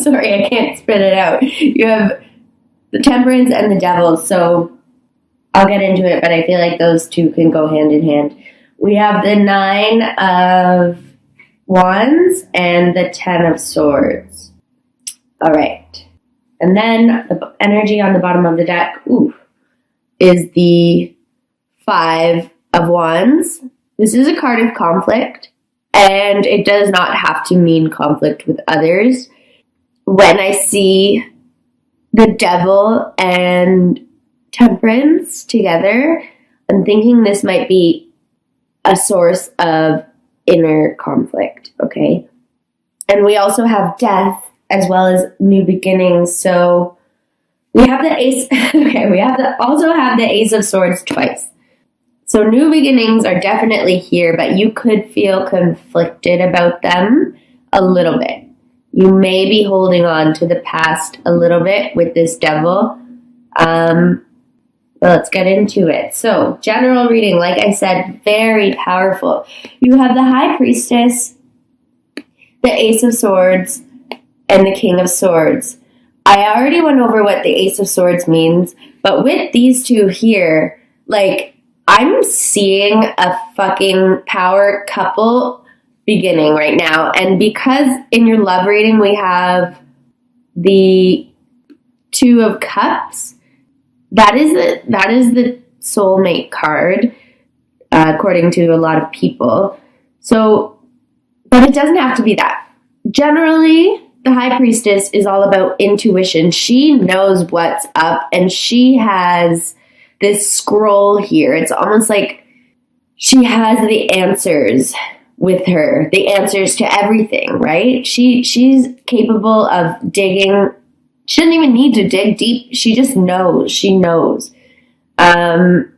Sorry, I can't spit it out. You have the Temperance and the Devil, so I'll get into it, but I feel like those two can go hand in hand. We have the 9 of Wands and the 10 of Swords. All right. And then the energy on the bottom of the deck, is the 5 of Wands. This is a card of conflict, and it does not have to mean conflict with others. When I see the Devil and Temperance together, I'm thinking this might be a source of inner conflict, okay? And we also have death as well as new beginnings. So we have the Ace, also have the Ace of Swords twice. So new beginnings are definitely here, but you could feel conflicted about them a little bit. You may be holding on to the past a little bit with this Devil. But let's get into it. So, general reading, like I said, very powerful. You have the High Priestess, the Ace of Swords, and the King of Swords. I already went over what the Ace of Swords means, but with these two here, like, I'm seeing a fucking power couple beginning right now. And because in your love reading we have the 2 of Cups, that is the soulmate card, according to a lot of people. So, but it doesn't have to be that. Generally, the High Priestess is all about intuition. She knows what's up, and she has this scroll here. It's almost like she has the answers with her, the answers to everything, right? She's capable of digging. She doesn't even need to dig deep. She just knows. She knows. And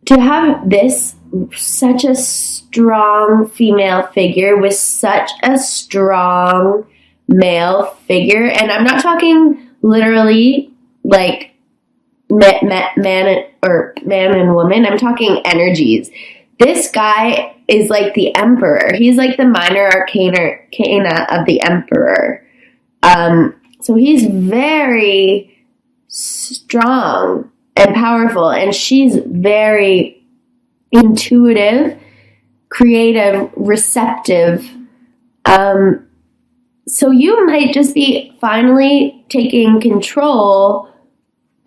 to have this, such a strong female figure with such a strong male figure, and I'm not talking literally like man and woman. I'm talking energies. This guy is like the Emperor. He's like the minor arcana of the Emperor. So he's very strong and powerful, and she's very intuitive, creative, receptive. So you might just be finally taking control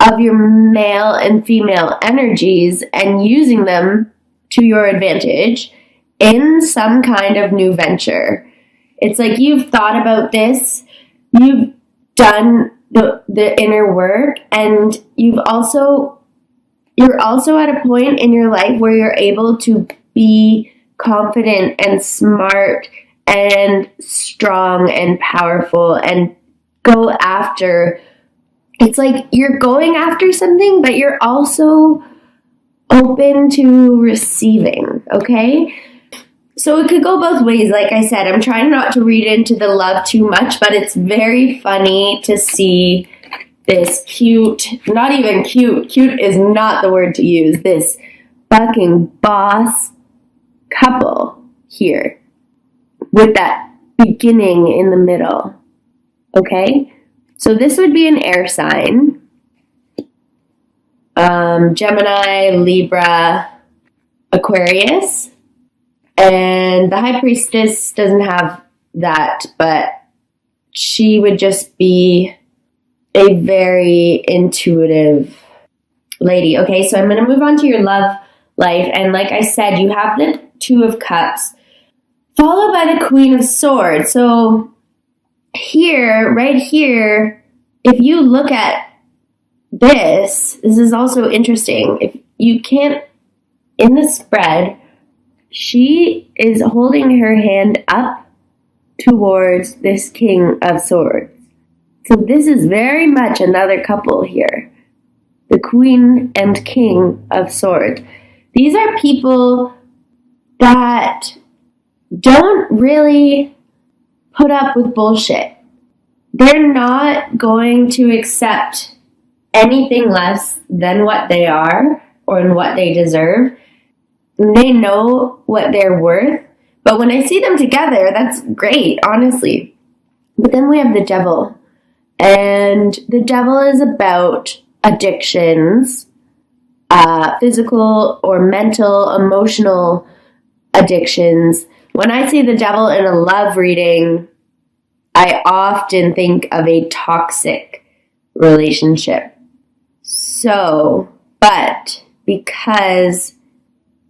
of your male and female energies and using them to your advantage in some kind of new venture. It's like you've thought about this, you've done the inner work, and you're also at a point in your life where you're able to be confident and smart and strong and powerful and go after. It's like you're going after something, but you're also open to receiving, okay? So it could go both ways. Like I said, I'm trying not to read into the love too much, but it's very funny to see this cute, not even cute is not the word to use, this fucking boss couple here with that beginning in the middle, okay? So this would be an air sign. Gemini, Libra, Aquarius. And the High Priestess doesn't have that, but she would just be a very intuitive lady. Okay, so I'm going to move on to your love life. And like I said, you have the 2 of Cups, followed by the Queen of Swords. So here, right here, if you look at this is also interesting. If you can't, in the spread, she is holding her hand up towards this King of Swords. So this is very much another couple here. The Queen and King of Swords. These are people that don't really put up with bullshit. They're not going to accept anything less than what they are or what they deserve. They know what they're worth, But when I see them together, that's great, honestly. But then we have the devil. And the devil is about addictions, physical or mental, emotional addictions. When I see the devil in a love reading, I often think of a toxic relationship. So, but because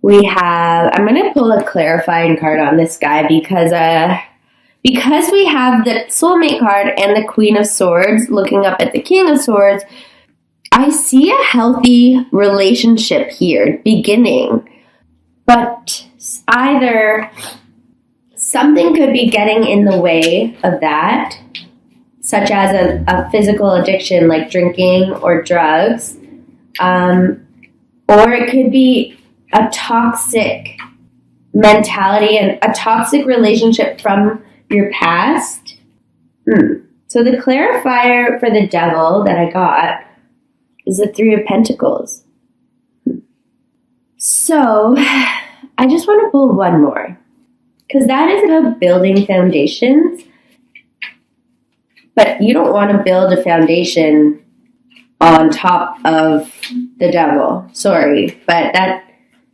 we have, I'm going to pull a clarifying card on this guy because we have the soulmate card and the Queen of Swords looking up at the King of Swords, I see a healthy relationship here beginning. But either something could be getting in the way of that, such as a physical addiction like drinking or drugs, or it could be a toxic mentality and a toxic relationship from your past. So the clarifier for the devil that I got is the Three of Pentacles. So I just want to pull one more, because that is about building foundations. But you don't want to build a foundation on top of the devil. Sorry, but that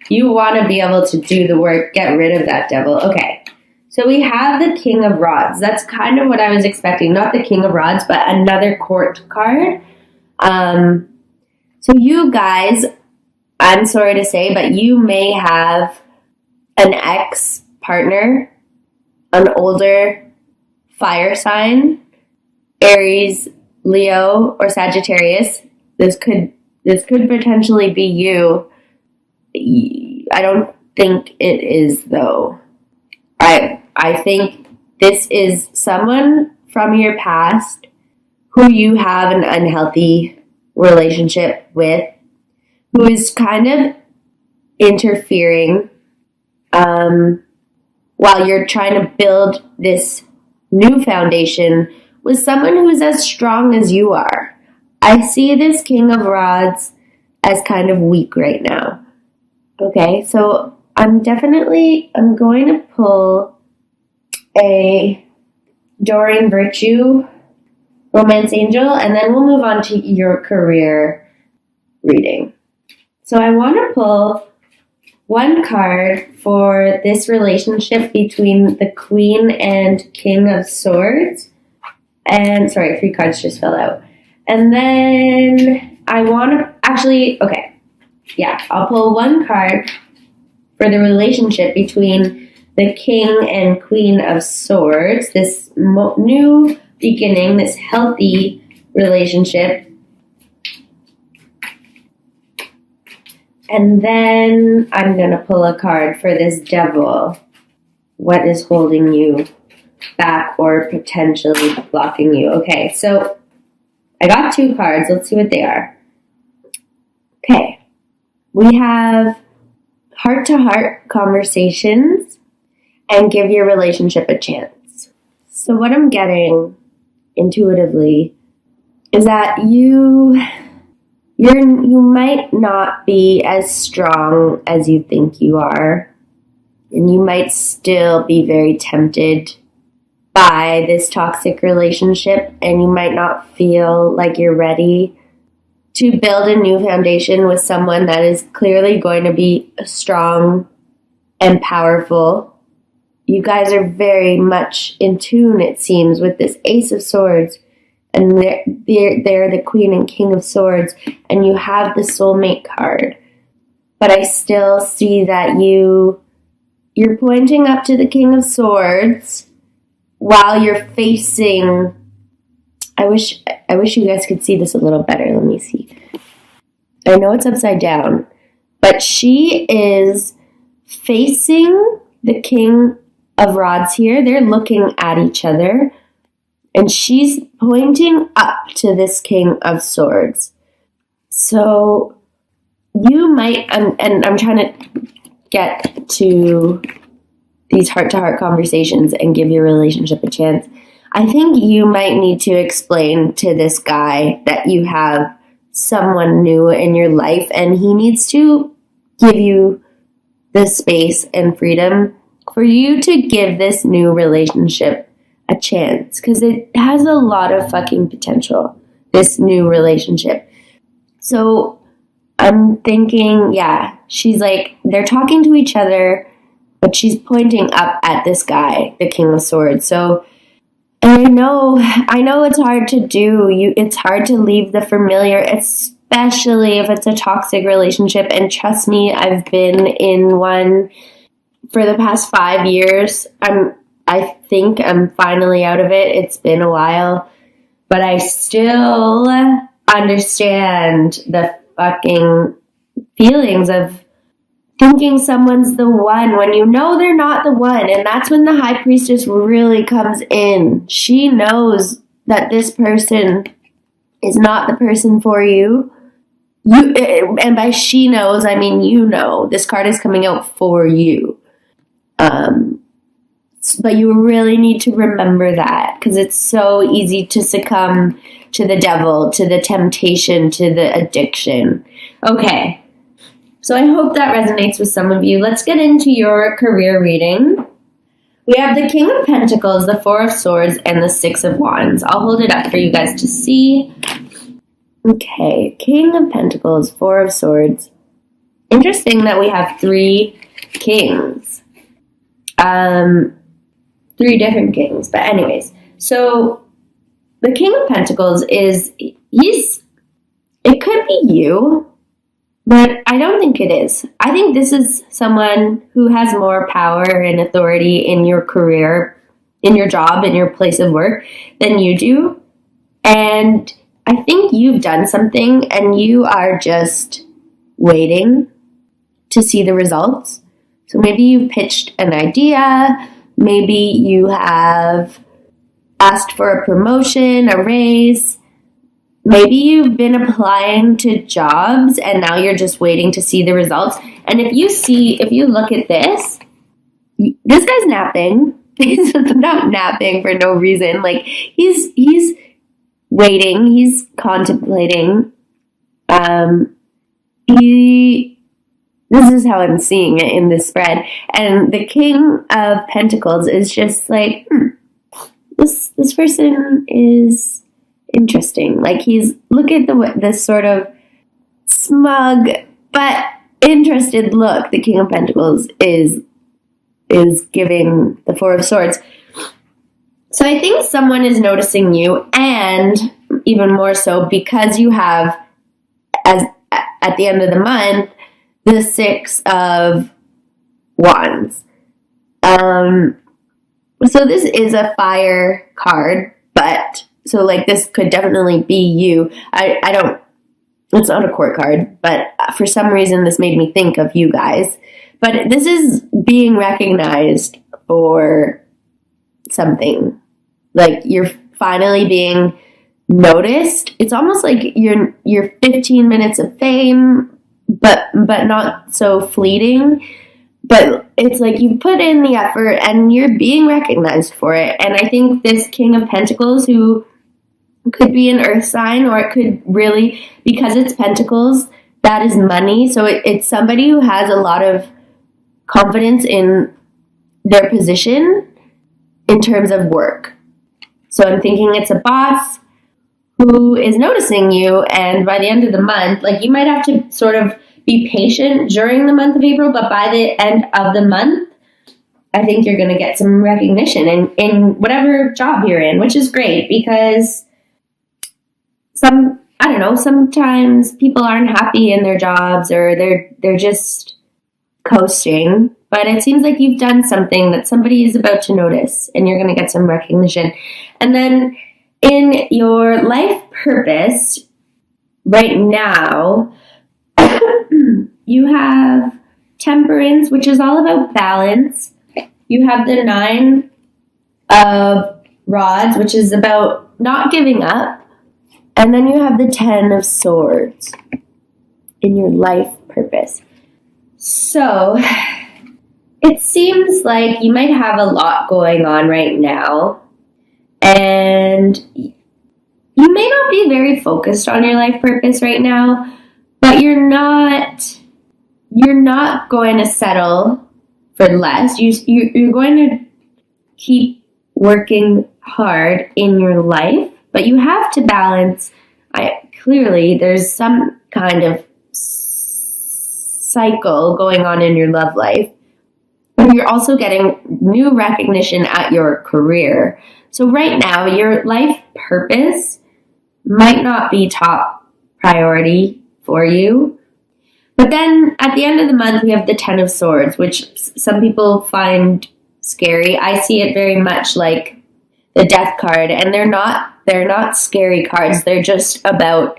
you want to be able to do the work, get rid of that devil. Okay, so we have the King of Rods. That's kind of what I was expecting. Not the King of Rods, but another court card. So you guys, I'm sorry to say, but you may have an ex-partner, an older fire sign, Aries, Leo, or Sagittarius. This could potentially be you. I don't think it is, though. I think this is someone from your past who you have an unhealthy relationship with, who is kind of interfering while you're trying to build this new foundation with someone who's as strong as you are. I see this King of Rods as kind of weak right now. Okay, so I'm going to pull a Doreen Virtue Romance Angel, and then we'll move on to your career reading. So I want to pull one card for this relationship between the Queen and King of Swords. And, sorry, 3 cards just fell out. And then I want to, I'll pull one card for the relationship between the King and Queen of Swords, this new beginning, this healthy relationship. And then I'm going to pull a card for this devil. What is holding you back or potentially blocking you? Okay, so I got 2 cards. Let's see what they are. Okay. We have heart-to-heart conversations and give your relationship a chance. So what I'm getting intuitively is that you might not be as strong as you think you are, and you might still be very tempted by this toxic relationship, and you might not feel like you're ready to build a new foundation with someone that is clearly going to be strong and powerful. You guys are very much in tune, it seems, with this Ace of Swords, and they're the Queen and King of Swords, and you have the soulmate card. But I still see that you're pointing up to the King of Swords while you're facing, I wish you guys could see this a little better. Let me see. I know it's upside down, but she is facing the King of Rods here. They're looking at each other, and she's pointing up to this King of Swords. So you might, and I'm trying to get to these heart-to-heart conversations and give your relationship a chance. I think you might need to explain to this guy that you have someone new in your life, and he needs to give you the space and freedom for you to give this new relationship a chance, because it has a lot of fucking potential, this new relationship. So I'm thinking, yeah, she's like, they're talking to each other, but she's pointing up at this guy, the King of Swords. So I know it's hard to do. It's hard to leave the familiar, especially if it's a toxic relationship. And trust me, I've been in one for the past 5 years. I think I'm finally out of it. It's been a while, but I still understand the fucking feelings of thinking someone's the one when you know they're not the one. And that's when the High Priestess really comes in. She knows that this person is not the person for you. And by she knows, I mean you know. This card is coming out for you. But you really need to remember that, because it's so easy to succumb to the devil, to the temptation, to the addiction. Okay. So I hope that resonates with some of you. Let's get into your career reading. We have the King of Pentacles, the Four of Swords, and the Six of Wands. I'll hold it up for you guys to see. Okay, King of Pentacles, Four of Swords. Interesting that we have 3 kings. 3 different kings. But anyways, so the King of Pentacles it could be you, but I don't think it is. I think this is someone who has more power and authority in your career, in your job, in your place of work than you do. And I think you've done something and you are just waiting to see the results. So maybe you've pitched an idea, maybe you have asked for a promotion, a raise, maybe you've been applying to jobs and now you're just waiting to see the results. And if you look at this guy's napping. He's not napping for no reason. Like, he's waiting, he's contemplating. This is how I'm seeing it in this spread. And the King of Pentacles is just like, this person is interesting. Like, look at the sort of smug but interested look the King of Pentacles is giving the Four of Swords. So I think someone is noticing you, and even more so because you have, at the end of the month, the Six of Wands. So this is a fire card, but so like this could definitely be you. It's not a court card, but for some reason this made me think of you guys. But this is being recognized for something. Like, you're finally being noticed. It's almost like you're 15 minutes of fame, but not so fleeting. But it's like you put in the effort and you're being recognized for it. And I think this King of Pentacles, who could be an earth sign, or it could really, because it's pentacles, that is money. So it's somebody who has a lot of confidence in their position in terms of work. So I'm thinking it's a boss who is noticing you, and by the end of the month, like, you might have to sort of be patient during the month of April, but by the end of the month, I think you're going to get some recognition in whatever job you're in, which is great, because sometimes people aren't happy in their jobs, or they're just coasting. But it seems like you've done something that somebody is about to notice, and you're going to get some recognition. And then in your life purpose right now, you have Temperance, which is all about balance. You have the Nine of Rods, which is about not giving up. And then you have the 10 of Swords in your life purpose. So it seems like you might have a lot going on right now, and you may not be very focused on your life purpose right now, but you're not going to settle for less. You're going to keep working hard in your life, but you have to balance. Clearly, there's some kind of cycle going on in your love life. And you're also getting new recognition at your career. So right now, your life purpose might not be top priority for you. But then at the end of the month, we have the 10 of Swords, which some people find scary. I see it very much like the Death card, and they're not scary cards. They're just about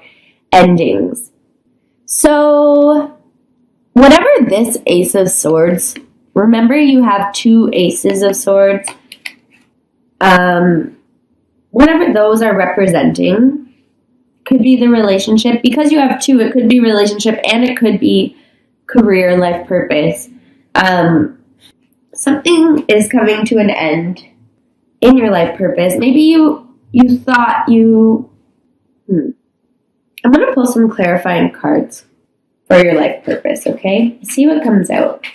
endings. So whatever this Ace of Swords, remember you have 2 Aces of Swords. Whatever those are representing, could be the relationship. Because you have 2, it could be relationship and it could be career, life purpose. Something is coming to an end in your life purpose. Maybe you thought you... I'm going to pull some clarifying cards for your life purpose, okay? See what comes out.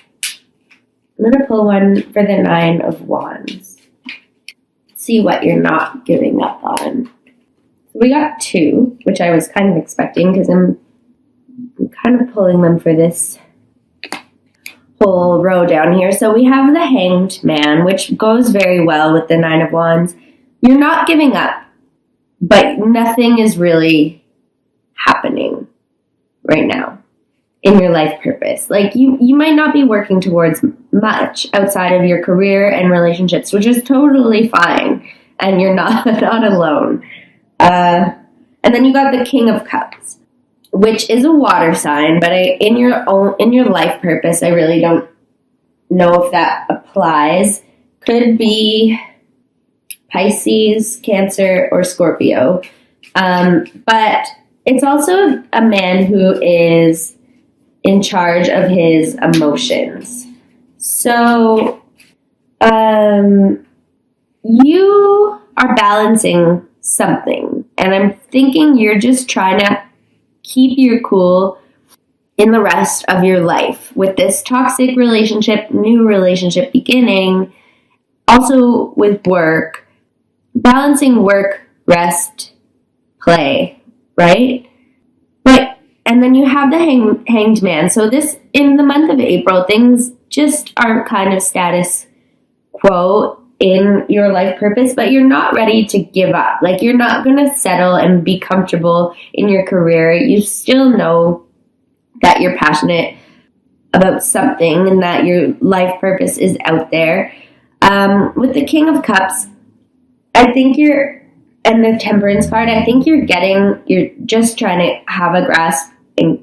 I'm going to pull one for the 9 of Wands. See what you're not giving up on. We got 2, which I was kind of expecting because I'm kind of pulling them for this whole row down here. So we have the Hanged Man, which goes very well with the 9 of Wands. You're not giving up, but nothing is really happening right now in your life purpose. Like you might not be working towards much outside of your career and relationships, which is totally fine, and you're not alone. And then you got the King of Cups, which is a water sign, but in your life purpose, I really don't know if that applies. Could be Pisces, Cancer, or Scorpio. But it's also a man who is in charge of his emotions. So, you are balancing something, and I'm thinking you're just trying to keep your cool in the rest of your life with this toxic relationship, new relationship beginning, also with work, balancing work, rest, play, right? And then you have the hanged man. So this, in the month of April, things just are kind of status quo in your life purpose, but you're not ready to give up. Like, you're not going to settle and be comfortable in your career. You still know that you're passionate about something and that your life purpose is out there. With the King of Cups, I think and the Temperance card, I think you're just trying to have a grasp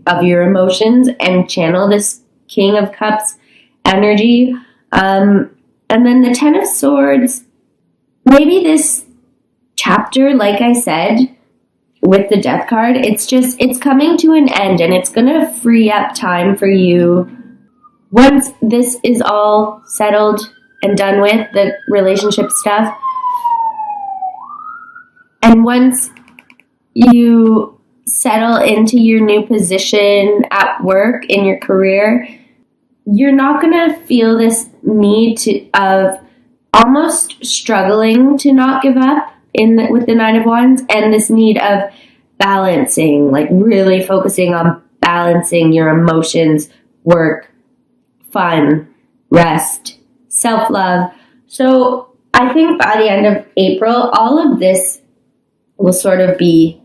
of your emotions and channel this King of Cups energy. And then the 10 of Swords, maybe this chapter, like I said, with the Death card, it's coming to an end, and it's going to free up time for you once this is all settled and done with, the relationship stuff. And once you settle into your new position at work, in your career, you're not going to feel this need of almost struggling to not give up with the 9 of Wands, and this need of balancing, like really focusing on balancing your emotions, work, fun, rest, self-love. So I think by the end of April, all of this will sort of be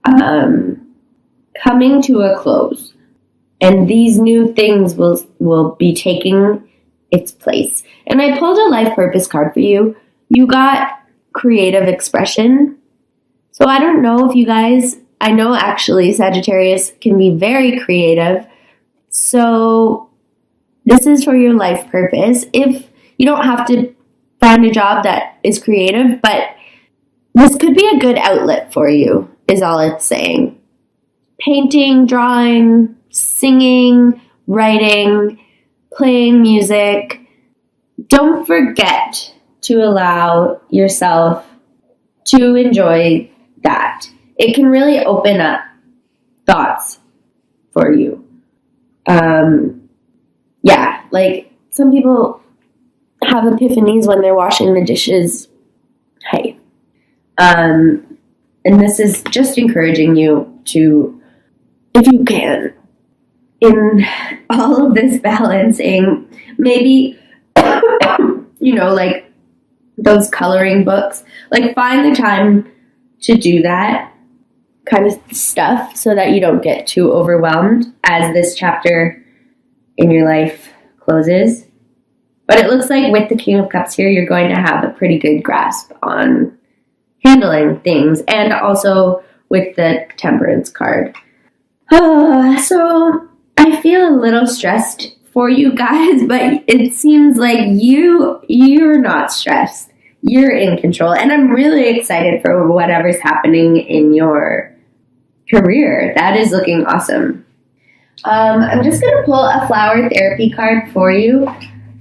coming to a close, and these new things will be taking its place. And I pulled a life purpose card for you. You got creative expression. So I don't know if you guys, I know actually Sagittarius can be very creative. So this is for your life purpose. If you don't have to find a job that is creative, but this could be a good outlet for you, is all it's saying. Painting, drawing, singing, writing, playing music. Don't forget to allow yourself to enjoy that. It can really open up thoughts for you. some people have epiphanies when they're washing the dishes. Hey. And this is just encouraging you to, if you can, in all of this balancing, maybe, like those coloring books, like find the time to do that kind of stuff so that you don't get too overwhelmed as this chapter in your life closes. But it looks like with the King of Cups here, you're going to have a pretty good grasp on handling things, and also with the Temperance card. So I feel a little stressed for you guys, but it seems like you're not stressed. You're in control, and I'm really excited for whatever's happening in your career. That is looking awesome. I'm just going to pull a flower therapy card for you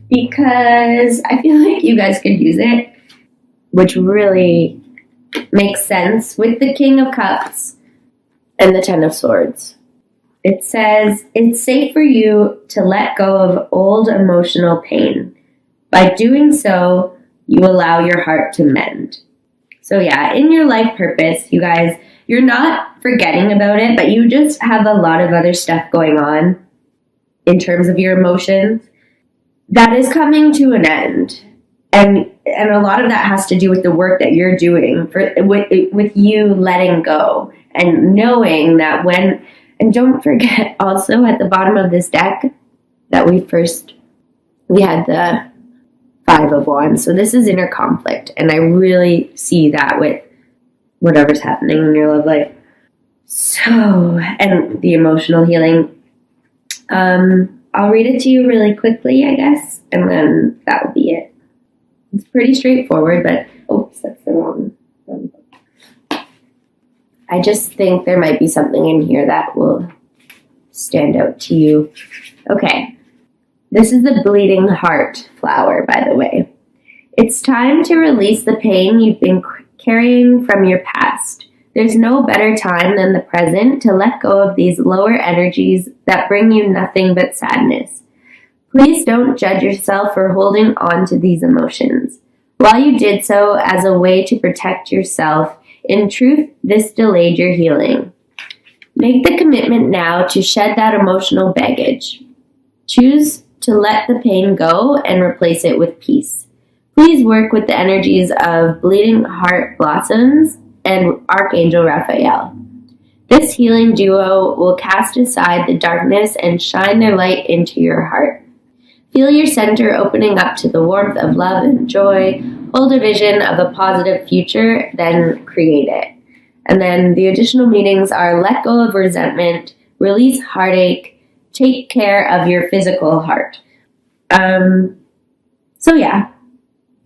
because I feel like you guys could use it, which really makes sense with the King of Cups and the Ten of Swords. It says, it's safe for you to let go of old emotional pain. By doing so, you allow your heart to mend. So yeah, in your life purpose, you guys, you're not forgetting about it, but you just have a lot of other stuff going on in terms of your emotions that is coming to an end. And a lot of that has to do with the work that you're doing with you letting go and knowing that when, and don't forget also at the bottom of this deck that we had the Five of Wands. So this is inner conflict, and I really see that with whatever's happening in your love life. So, and the emotional healing. I'll read it to you really quickly, I guess, and then that will be it. It's pretty straightforward, but oops, that's the wrong one. I just think there might be something in here that will stand out to you. Okay. This is the bleeding heart flower, by the way. It's time to release the pain you've been carrying from your past. There's no better time than the present to let go of these lower energies that bring you nothing but sadness. Please don't judge yourself for holding on to these emotions. While you did so as a way to protect yourself, in truth, this delayed your healing. Make the commitment now to shed that emotional baggage. Choose to let the pain go and replace it with peace. Please work with the energies of Bleeding Heart Blossoms and Archangel Raphael. This healing duo will cast aside the darkness and shine their light into your heart. Feel your center opening up to the warmth of love and joy. Hold a vision of a positive future, then create it. And then the additional meanings are let go of resentment, release heartache, take care of your physical heart. So yeah.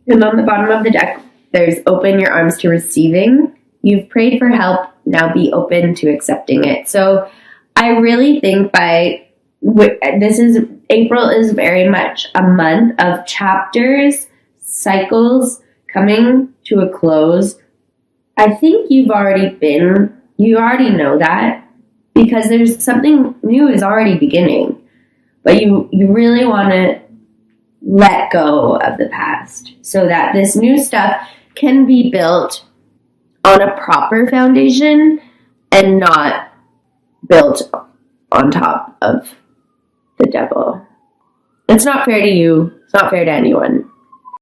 And on the bottom of the deck, there's open your arms to receiving. You've prayed for help, now be open to accepting it. So I really think April is very much a month of chapters, cycles coming to a close. I think you already know that because there's something new is already beginning, but you really want to let go of the past so that this new stuff can be built on a proper foundation and not built on top of the devil. It's not fair to you. It's not fair to anyone.